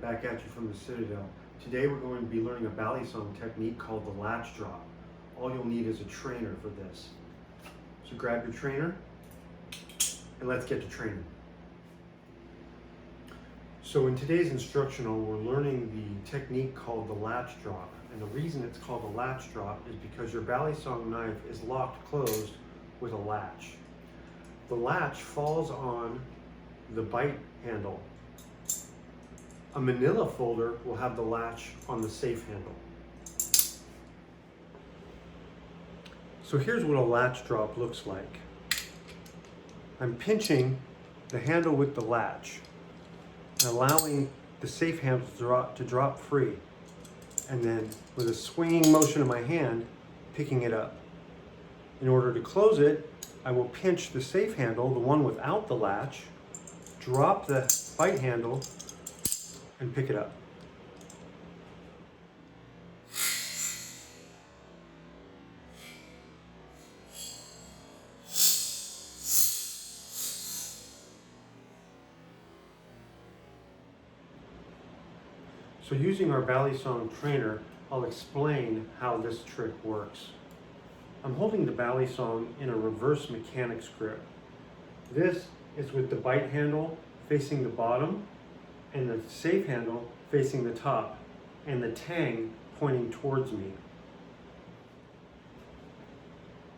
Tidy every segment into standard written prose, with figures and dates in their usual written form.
Back at you from the Citadel. Today we're going to be learning a Balisong technique called the latch drop. All you'll need is a trainer for this. So grab your trainer and let's get to training. So in today's instructional, we're learning the technique called the latch drop. And the reason it's called the latch drop is because your Balisong knife is locked closed with a latch. The latch falls on the bite handle. A manila folder will have the latch on the safe handle. So here's what a latch drop looks like. I'm pinching the handle with the latch and allowing the safe handle to drop free. And then with a swinging motion of my hand, picking it up. In order to close it, I will pinch the safe handle, the one without the latch, drop the bite handle, and pick it up. So using our Balisong trainer, I'll explain how this trick works. I'm holding the Balisong in a reverse mechanics grip. This is with the bite handle facing the bottom and the safe handle facing the top, and the tang pointing towards me.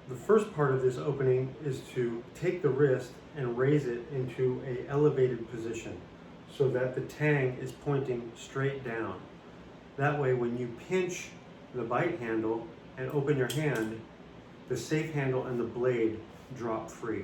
The first part of this opening is to take the wrist and raise it into an elevated position so that the tang is pointing straight down. That way when you pinch the bite handle and open your hand, the safe handle and the blade drop free.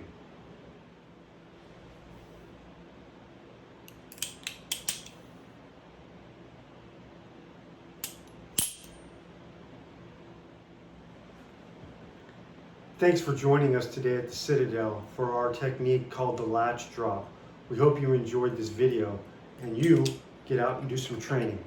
Thanks for joining us today at the Citadel for our technique called the latch drop. We hope you enjoyed this video and you get out and do some training.